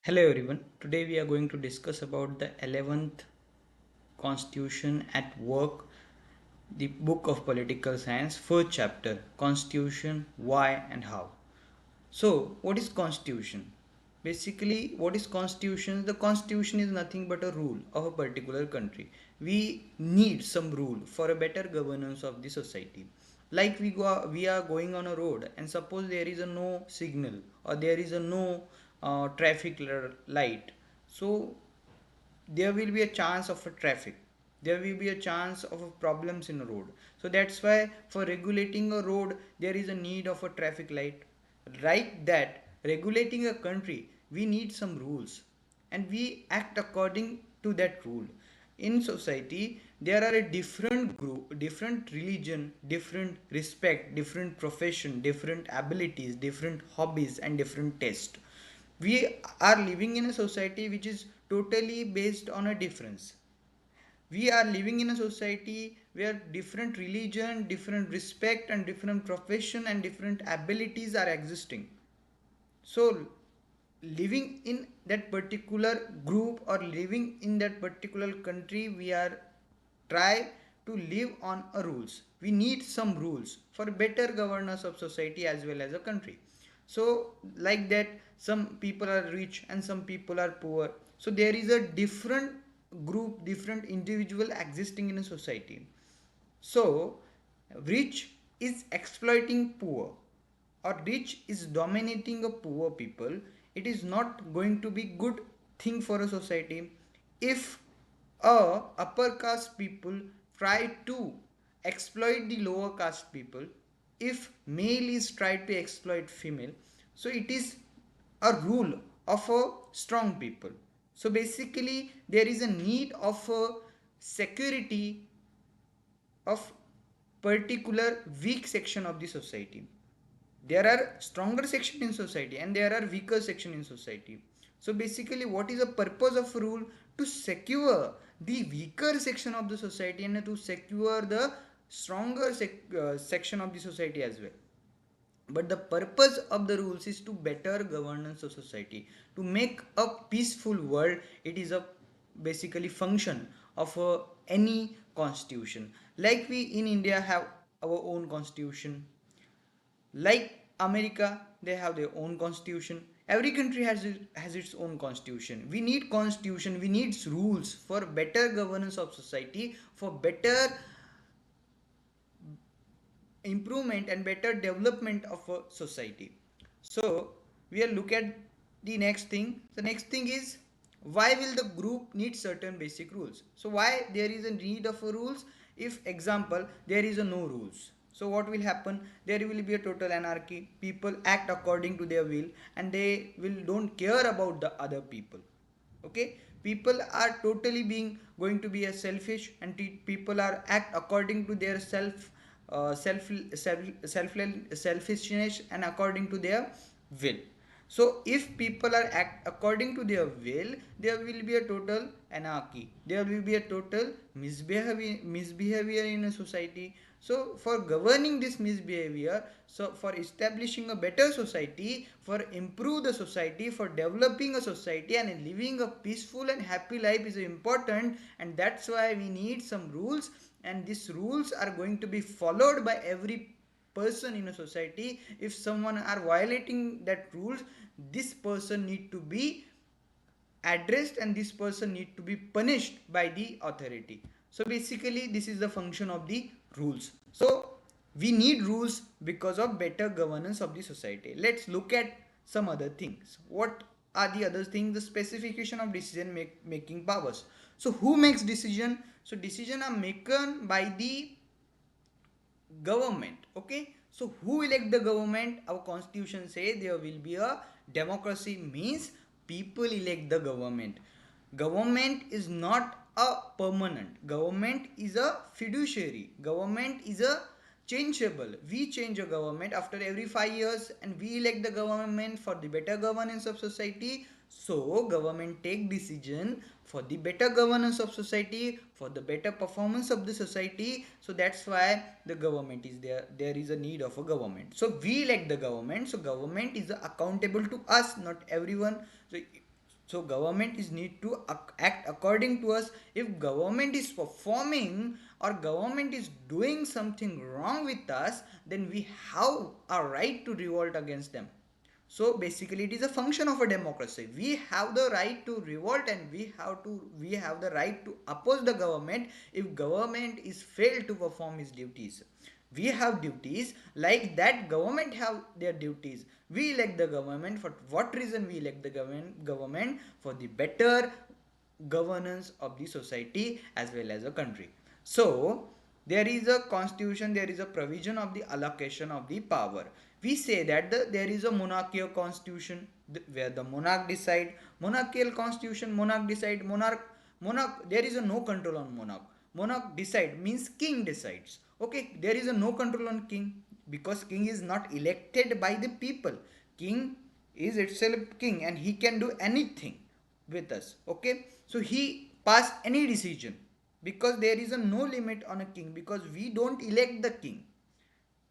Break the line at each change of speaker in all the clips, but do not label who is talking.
Hello everyone. Today we are going to discuss about the 11th Constitution at Work, the book of political science, first chapter, Constitution, why and how. So, what is Constitution? Basically, what is Constitution? The Constitution is nothing but a rule of a particular country. We need some rule for a better governance of the society. Like we are going on a road, and suppose there is a no signal or there is a no traffic light. So there will be a chance of a traffic, there will be a chance of a problems in a road. So that's why for regulating a road there is a need of a traffic light. Like that, regulating a country we need some rules, and we act according to that rule. In society there are a different group, different religion, different respect, different profession, different abilities, different hobbies and different taste. We are living in a society which is totally based on a difference. We are living in a society where different religion, different respect and different profession and different abilities are existing. So living in that particular group or living in that particular country, we are try to live on a rules. We need some rules for better governance of society as well as a country. So like that, some people are rich and some people are poor. So there is a different group, different individual existing in a society. So rich is exploiting poor or rich is dominating a poor people. It is not going to be good thing for a society. If a upper caste people try to exploit the lower caste people, if male is tried to exploit female, so it is a rule of a strong people. So basically there is a need of a security of particular weak section of the society. There are stronger section in society and there are weaker section in society. So basically what is the purpose of rule? To secure the weaker section of the society and to secure the stronger section of the society as well. But the purpose of the rules is to better governance of society, to make a peaceful world. It is a basically function of any constitution. Like we in India have our own constitution, like America, they have their own constitution. Every country has its own constitution. We need constitution, we need rules for better governance of society, for better improvement and better development of a society. So we will look at the next thing. The next thing is, why will the group need certain basic rules? So why there is a need of a rules? If example there is a no rules, so what will happen? There will be a total anarchy. People act according to their will and they will don't care about the other people. Okay, people are totally being going to be a selfish, and people are act according to their selfishness and according to their will. So if people are act according to their will, there will be a total anarchy, there will be a total misbehavior in a society. So for governing this misbehavior, so for establishing a better society, for improve the society, for developing a society and living a peaceful and happy life is important, and that's why we need some rules, and these rules are going to be followed by every person in a society. If someone are violating that rules, this person need to be addressed and this person need to be punished by the authority. So basically this is the function of the rules. So we need rules because of better governance of the society. Let's look at some other things. What are the other things? The specification of decision making powers. So who makes decision? So decision are made by the government. Okay, so who elect the government? Our constitution say there will be a democracy, means people elect the government. Government is not a permanent, government is a fiduciary, government is a changeable. We change a government after every 5 years and we elect the government for the better governance of society. So government take decision for the better governance of society, for the better performance of the society. So that's why the government is there. There is a need of a government. So we elect the government. So government is accountable to us, not everyone. So So government is need to act according to us. If government is performing or government is doing something wrong with us, then we have a right to revolt against them. So basically it is a function of a democracy. We have the right to revolt, and we have the right to oppose the government if government is failed to perform its duties. We have duties like that government have their duties. We elect the government. For what reason we elect the government? For the better governance of the society as well as a country. So there is a constitution, there is a provision of the allocation of the power. We say that there is a monarchical constitution where the monarch decide. Monarchical constitution, monarch decide. Monarch, there is a no control on monarch. Monarch decide means king decides. Okay, there is a no control on king because king is not elected by the people. King is itself king and he can do anything with us. Okay, so he pass any decision because there is a no limit on a king because we don't elect the king.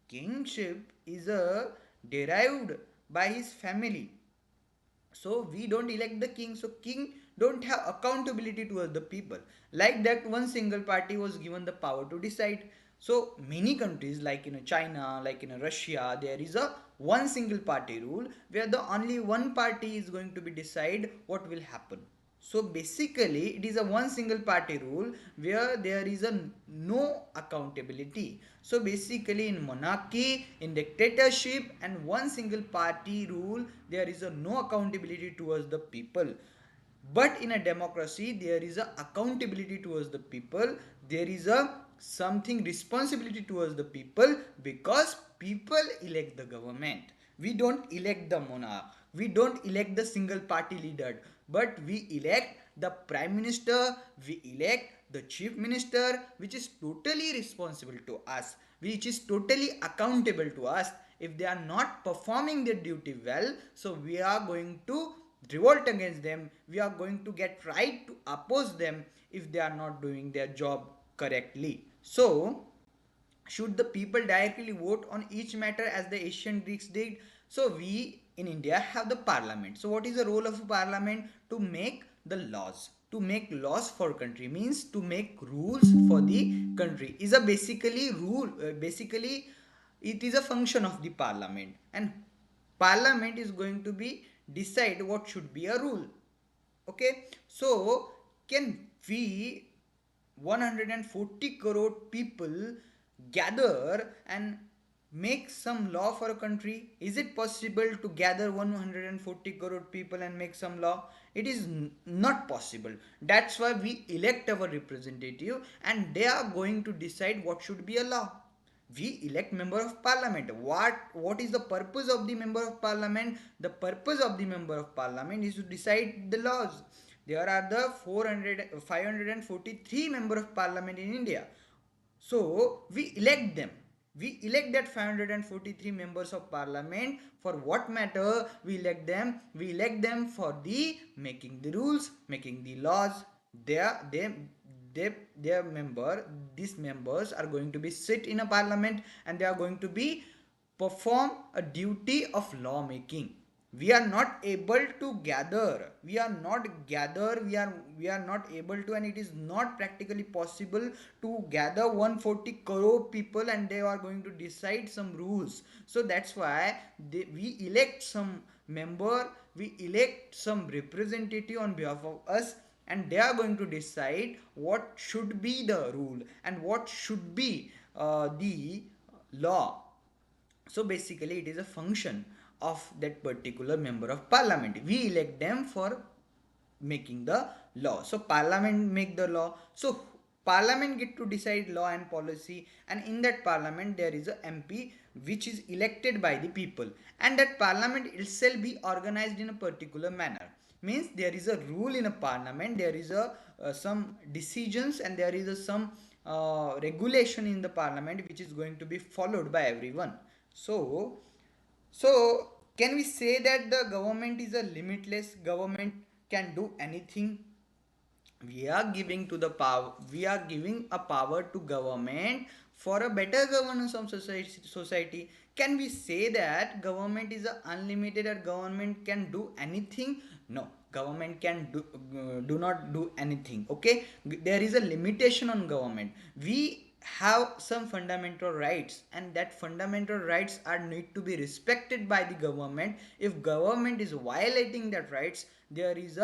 Kingship is a derived by his family, so we don't elect the king, so king don't have accountability towards the people. Like that, one single party was given the power to decide. So many countries like in China, like in Russia, there is a one single party rule where the only one party is going to be decide what will happen. So basically it is a one single party rule where there is a no accountability. So basically in monarchy, in dictatorship and one single party rule, there is a no accountability towards the people. But in a democracy there is a accountability towards the people. There is a something responsibility towards the people because people elect the government. We don't elect the monarch, we don't elect the single party leader, but we elect the prime minister, we elect the chief minister, which is totally responsible to us, which is totally accountable to us. If they are not performing their duty well, so we are going to revolt against them. We are going to get right to oppose them if they are not doing their job correctly. So should the people directly vote on each matter as the ancient Greeks did? So we in India have the parliament. So what is the role of a parliament? To make the laws. To make laws for country means to make rules for the country. Is a basically rule. Basically, it is a function of the parliament, and parliament is going to be decide what should be a rule. Okay, so can we 140 crore people gather and make some law for a country? Is it possible to gather 140 crore people and make some law? It is not possible. That's why we elect our representative and they are going to decide what should be a law. We elect member of parliament. What is the purpose of the member of parliament? The purpose of the member of parliament is to decide the laws. There are the 543 member of parliament in India. So we elect them. We elect that 543 members of parliament. For what matter we elect them? We elect them for the making the rules, making the laws. Their member, these members are going to be sit in a parliament and they are going to be perform a duty of law making. We are not able to gather, we are not able to, and it is not practically possible to gather 140 crore people and they are going to decide some rules. So that's why we elect some member, we elect some representative on behalf of us, and they are going to decide what should be the rule and what should be the law. So basically it is a function of that particular member of parliament. We elect them for making the law. So parliament make the law. So parliament get to decide law and policy, and in that parliament there is a MP which is elected by the people, and that parliament itself be organized in a particular manner. Means there is a rule in a parliament, there is a some decisions, and there is a some regulation in the parliament which is going to be followed by everyone. So, can we say that the government is a limitless government, can do anything? We are giving a power to government for a better governance of society. Can we say that government is a unlimited or government can do anything? No, government can do not do anything. Okay, there is a limitation on government. We have some fundamental rights, and that fundamental rights are need to be respected by the government. If government is violating that rights, there is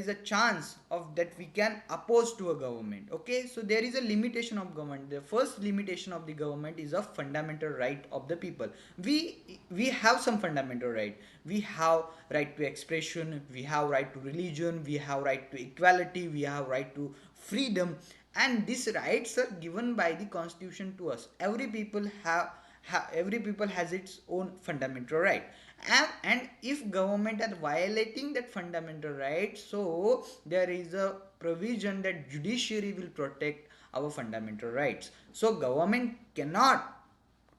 a chance of that we can oppose to a government. Okay, so there is a limitation of government. The first limitation of the government is a fundamental right of the people. We have some fundamental right. We have right to expression, we have right to religion, we have right to equality, we have right to freedom, and these rights are given by the constitution to us. Every people has its own fundamental right. And if government are violating that fundamental right, so there is a provision that judiciary will protect our fundamental rights. So government cannot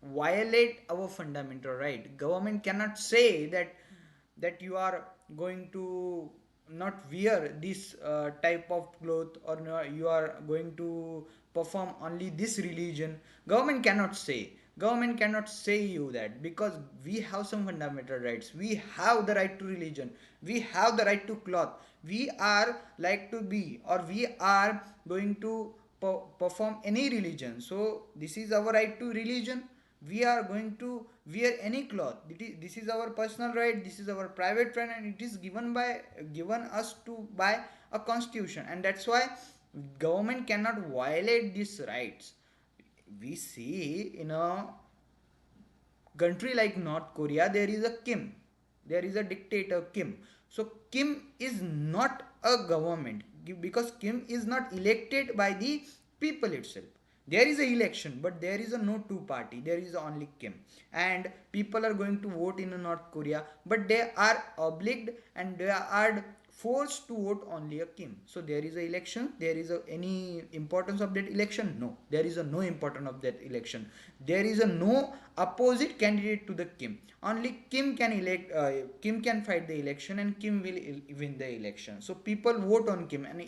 violate our fundamental right. Government cannot say that you are going to not wear this type of cloth, or no, you are going to perform only this religion. Government cannot say you that, because we have some fundamental rights. We have the right to religion, we have the right to cloth, we are like to be, or we are going to perform any religion. So this is our right to religion. We are going to wear any cloth. This is our personal right, this is our private right, and it is given us to by a constitution, and that's why government cannot violate these rights. We see in a country like North Korea, there is a Kim, there is a dictator Kim. So Kim is not a government, because Kim is not elected by the people itself. There is a election, but there is a no two party. There is only Kim, and people are going to vote in North Korea, but they are obliged and they are forced to vote only a Kim. So there is a election. There is any importance of that election? No, there is a no importance of that election. There is a no opposite candidate to the Kim. Only Kim can elect. Kim can fight the election, and Kim will win the election. So people vote on Kim and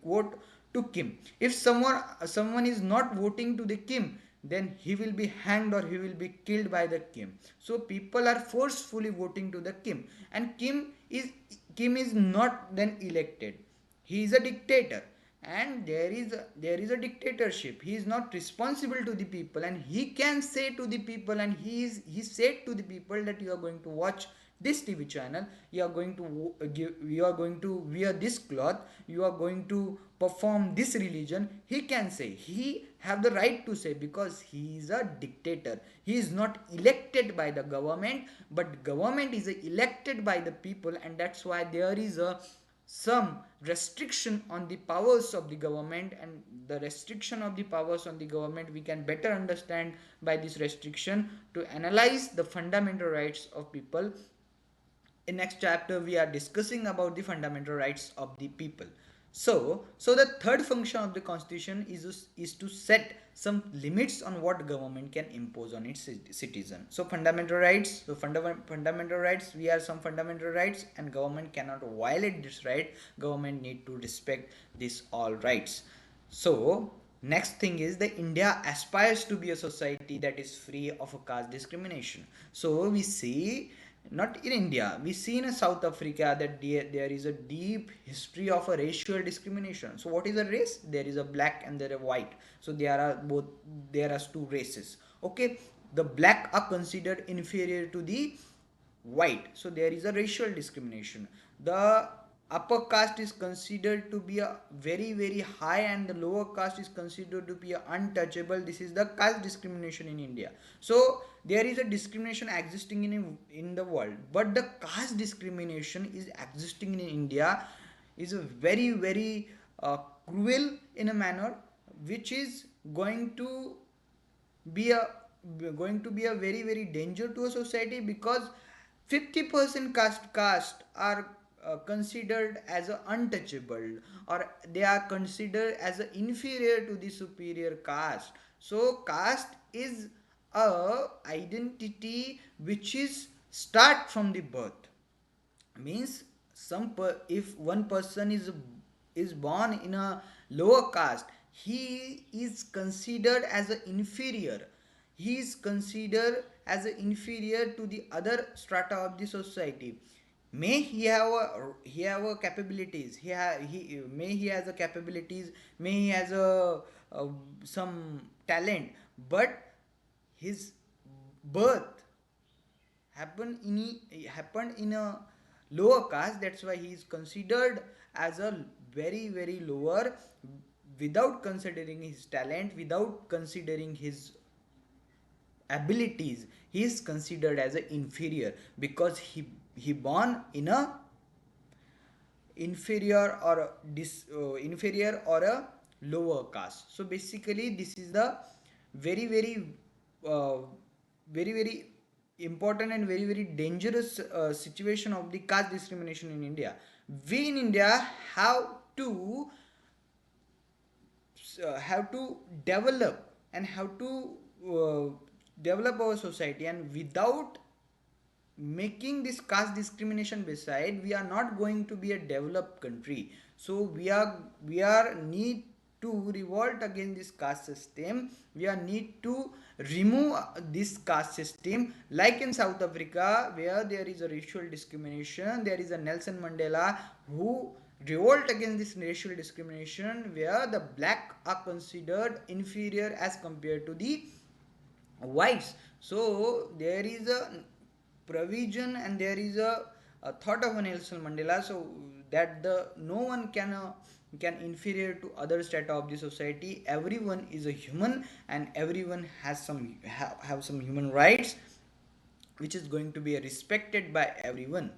vote to Kim. If someone is not voting to the Kim, then he will be hanged or he will be killed by the Kim. So people are forcefully voting to the Kim, and Kim is not then elected. He is a dictator, and there is a dictatorship. He is not responsible to the people, and he can say to the people, and he said to the people that you are going to watch this TV channel, you are going to you are going to wear this cloth, you are going to perform this religion. He can say, he have the right to say, because he is a dictator. He is not elected by the government, but government is elected by the people, and that's why there is a some restriction on the powers of the government. And the restriction of the powers on the government we can better understand by this restriction to analyze the fundamental rights of people. In next chapter we are discussing about the fundamental rights of the people. So the third function of the constitution is to set some limits on what government can impose on its citizen. So fundamental rights, fundamental rights, we have some fundamental rights, and government cannot violate this right. Government need to respect these all rights. So next thing is the India aspires to be a society that is free of a caste discrimination. So we see, not in India, we see in South Africa that there is a deep history of a racial discrimination. So what is a race? There is a black and there are white. So there are two races. Okay, the black are considered inferior to the white. So there is a racial discrimination. The upper caste is considered to be a very very high, and the lower caste is considered to be untouchable. This is the caste discrimination in India. So there is a discrimination existing in the world, but the caste discrimination is existing in India is a very very cruel in a manner, which is be a going to be a very very danger to a society, because 50% caste are considered as a untouchable, or they are considered as a inferior to the superior caste. So caste is a identity which is start from the birth. Means if one person is born in a lower caste, he is considered as an inferior. He is considered as an inferior to the other strata of the society. May he have a capabilities, he may he has a capabilities, may he has a some talent, but his birth happened in a lower caste. That's why he is considered as a very lower, without considering his talent, without considering his abilities. He is considered as an inferior because he born in a inferior or a lower caste. So basically this is the very uh, very important and very dangerous situation of the caste discrimination in India. We in India have to develop and have to uh, develop our society, and without making this caste discrimination beside, we are not going to be a developed country. So we are need to revolt against this caste system. We are need to remove this caste system, like in South Africa where there is a racial discrimination. There is a Nelson Mandela who revolt against this racial discrimination, where the black are considered inferior as compared to the whites. So there is a provision and there is a thought of a Nelson Mandela, so that the no one can inferior to other strata of the society. Everyone is a human and everyone has have some human rights, which is going to be respected by everyone.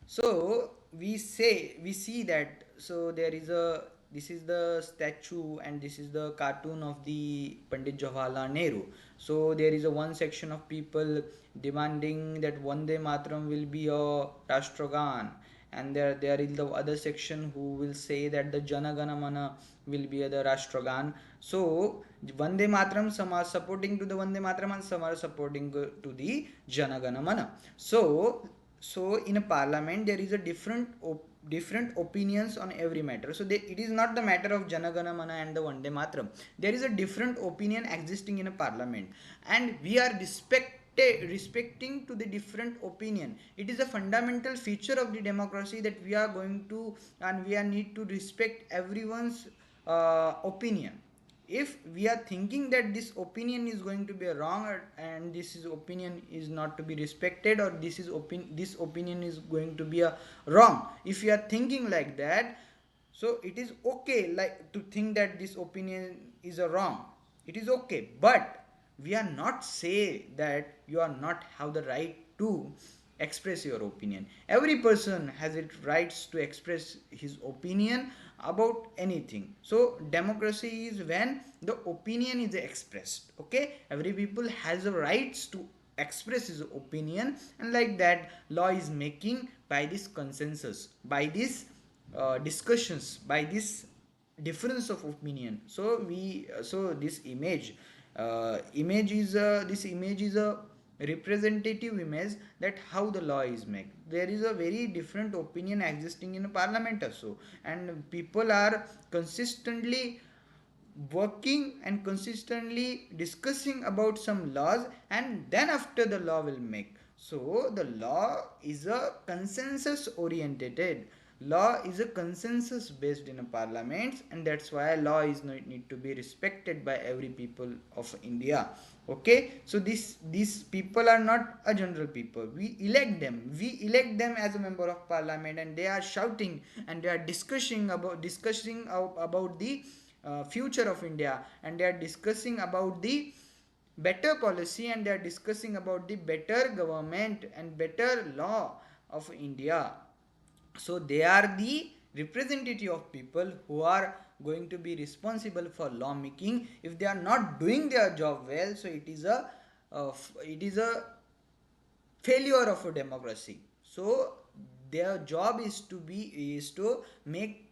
So we see that, so there is a, this is the statue and this is the cartoon of the Pandit Jawaharlal Nehru. So there is a one section of people demanding that Vande Mataram will be a Rashtragan, and there is the other section who will say that the Jana Gana Mana will be the Rashtragan. So Vande Mataram, some are supporting to the Vande Mataram and some are supporting to the Jana Gana Mana. So in a parliament there is a different opinions on every matter. So it is not the matter of Janagana Mana and the Vande Mataram. There is a different opinion existing in a parliament, and we are respecting to the different opinion. It is a fundamental feature of the democracy that we are going to, and we are need to respect everyone's opinion. If we are thinking that this opinion is going to be wrong, and this is opinion is not to be respected, or this opinion is going to be a wrong, if you are thinking like that, so it is okay, like to think that this opinion is a wrong, it is okay. But we are not say that you are not have the right to express your opinion. Every person has it rights to express his opinion about anything. So democracy is when the opinion is expressed. Okay, every people has the rights to express his opinion, and like that law is making by this consensus, by this discussions, by this difference of opinion. So this image is a representative image that how the law is made. There is a very different opinion existing in a parliament also, and people are consistently working and consistently discussing about some laws, and then after the law will make. So the law is a consensus oriented. Law is a consensus based in a parliament, and that's why law is not need to be respected by every people of India. Okay, so these people are not a general people. We elect them as a member of parliament, and they are shouting and they are discussing about the future of India, and they are discussing about the better policy, and they are discussing about the better government and better law of India. So they are the representative of people who are going to be responsible for law making. If they are not doing their job well, so it is a failure of a democracy. So their job is to make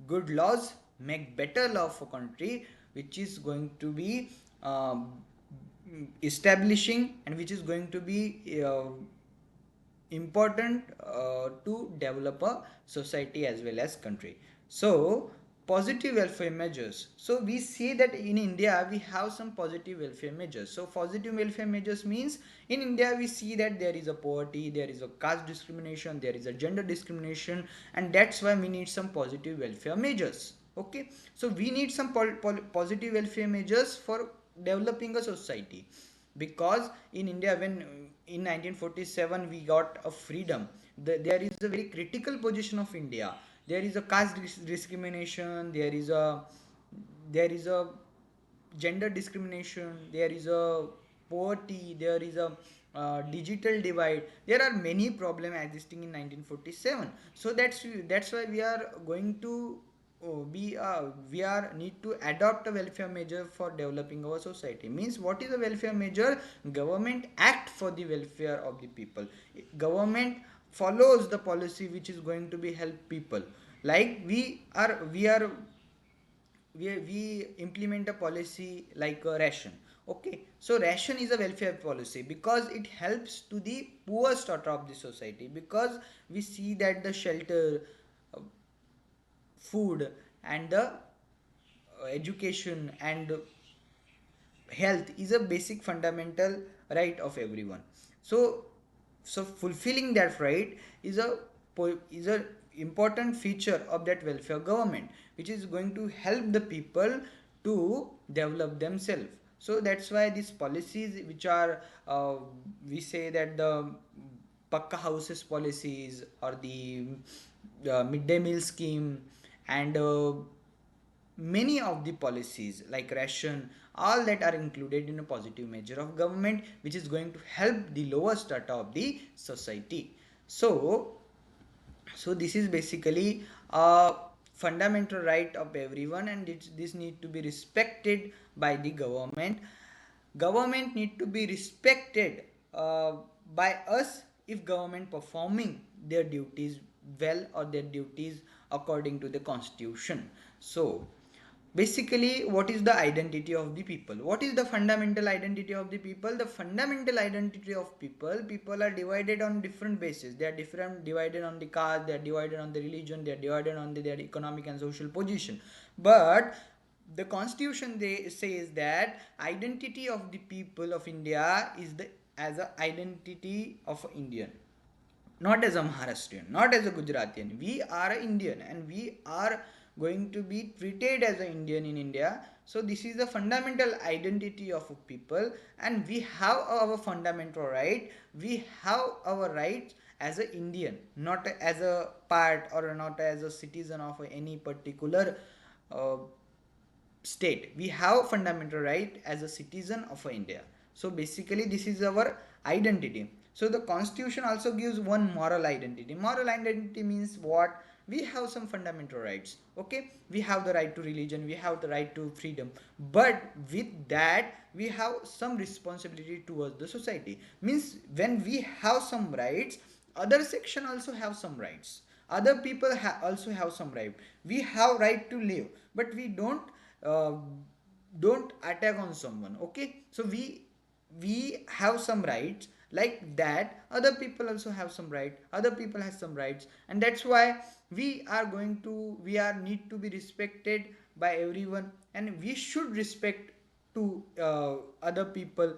good laws, make better law for country, which is going to be establishing, and which is going to be important to develop a society as well as country. So positive welfare measures. So we see that in India we have some positive welfare measures. So positive welfare measures means in India we see that there is a poverty, there is a caste discrimination, there is a gender discrimination, and that's why we need some positive welfare measures. Okay, so we need some positive welfare measures for developing a society, because in India, when in 1947 we got a freedom, there is a very critical position of India. There is a caste discrimination, there is a gender discrimination, there is a poverty, there is a digital divide. There are many problems existing in 1947. So that's why we are going to we are need to adopt a welfare measure for developing our society. Means, what is a welfare measure? Government act for the welfare of the people. Government follows the policy which is going to be help people. Like we implement a policy like a ration. Okay, so ration is a welfare policy because it helps to the poor strata of the society, because we see that the shelter, food, and the education and health is a basic fundamental right of everyone. So fulfilling that right is a important feature of that welfare government, which is going to help the people to develop themselves. So that's why these policies which are we say that the pakka houses policies, or the midday meal scheme, and many of the policies like ration, all that are included in a positive measure of government, which is going to help the lower strata of the society. So this is basically a fundamental right of everyone, and this need to be respected by the government. Government need to be respected by us if government performing their duties well, or their duties according to the constitution. So basically, what is the identity of the people? What is the fundamental identity of the people? The fundamental identity of people are divided on different bases. They are different, divided on the caste, they are divided on the religion, they are divided on their economic and social position. But the constitution they says that identity of the people of India is the as a identity of Indian, not as a Maharashtrian, not as a Gujaratian. We are Indian, and we are going to be treated as an Indian in India. So this is the fundamental identity of a people, and we have our fundamental right. We have our rights as an Indian, not as a part or not as a citizen of any particular uh, state. We have fundamental right as a citizen of India. So basically this is our identity. So the constitution also gives one moral identity. Moral identity means what? We have some fundamental rights. Okay, we have the right to religion, we have the right to freedom, but with that we have some responsibility towards the society. Means, when we have some rights, other section also have some rights, other people also have some right. We have right to live, but we uh, don't attack on someone. Okay, so we have some rights, like that other people also have some right, other people has some rights, and that's why we are need to be respected by everyone, and we should respect to other people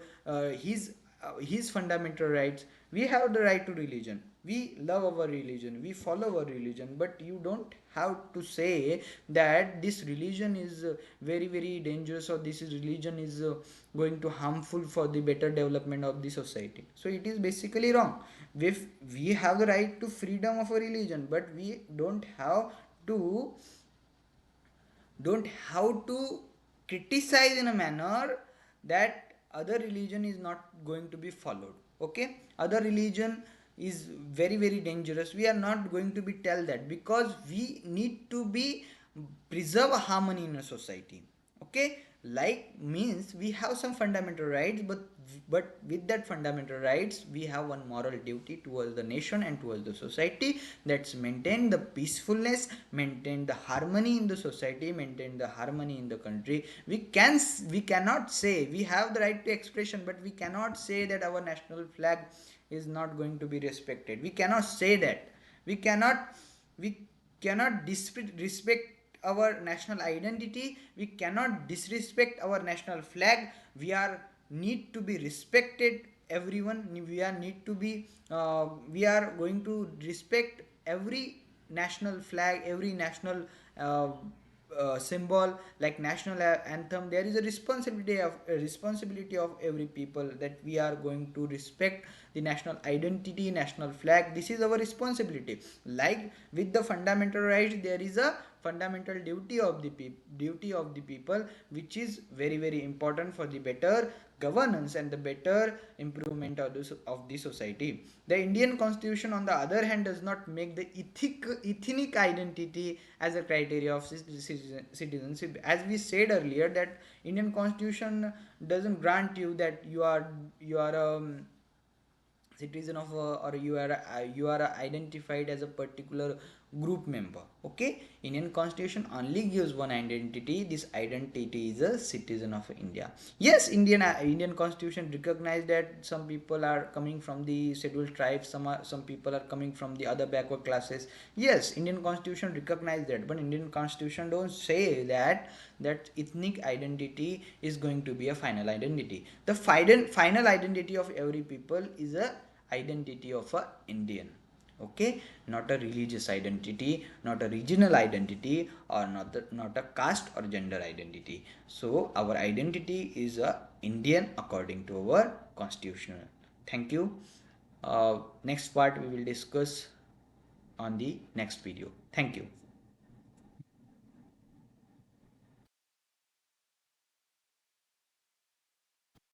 his fundamental rights. We have the right to religion, we love our religion, we follow our religion, but you don't have to say that this religion is very very dangerous, or this religion is going to harmful for the better development of the society. So it is basically wrong. If we have the right to freedom of a religion, but we to don't have to criticize in a manner that other religion is not going to be followed. Okay, other religion is very very dangerous, we are not going to be tell that, because we need to be preserve a harmony in a society. Okay, like, means we have some fundamental rights, but with that fundamental rights we have one moral duty towards the nation and towards the society, that's maintain the peacefulness, maintain the harmony in the society, maintain the harmony in the country. We cannot say, we have the right to expression, but we cannot say that our national flag is not going to be respected. We cannot say that. We cannot we cannot respect our national identity, we cannot disrespect our national flag. We are need to be respected, everyone. We are need to be we are going to respect every national flag, every national uh, symbol like national anthem. There is a responsibility of every people that we are going to respect the national identity, national flag. This is our responsibility. Like with the fundamental rights, there is a fundamental duty of the people, which is very very important for the better governance and the better improvement of the society. The Indian Constitution, on the other hand, does not make the ethnic identity as a criteria of citizenship. As we said earlier, that Indian Constitution doesn't grant you that you are citizen of or you are identified as a particular group member. Okay, Indian Constitution only gives one identity. This identity is a citizen of India. Yes, Indian Constitution recognized that some people are coming from the scheduled tribes, some people are coming from the other backward classes. Yes, Indian Constitution recognized that, but Indian Constitution don't say that ethnic identity is going to be a final identity. The final identity of every people is a identity of a Indian. Okay, not a religious identity, not a regional identity, or not a caste or gender identity. So our identity is a Indian according to our constitution. Thank you. Next part we will discuss on the next video. Thank you.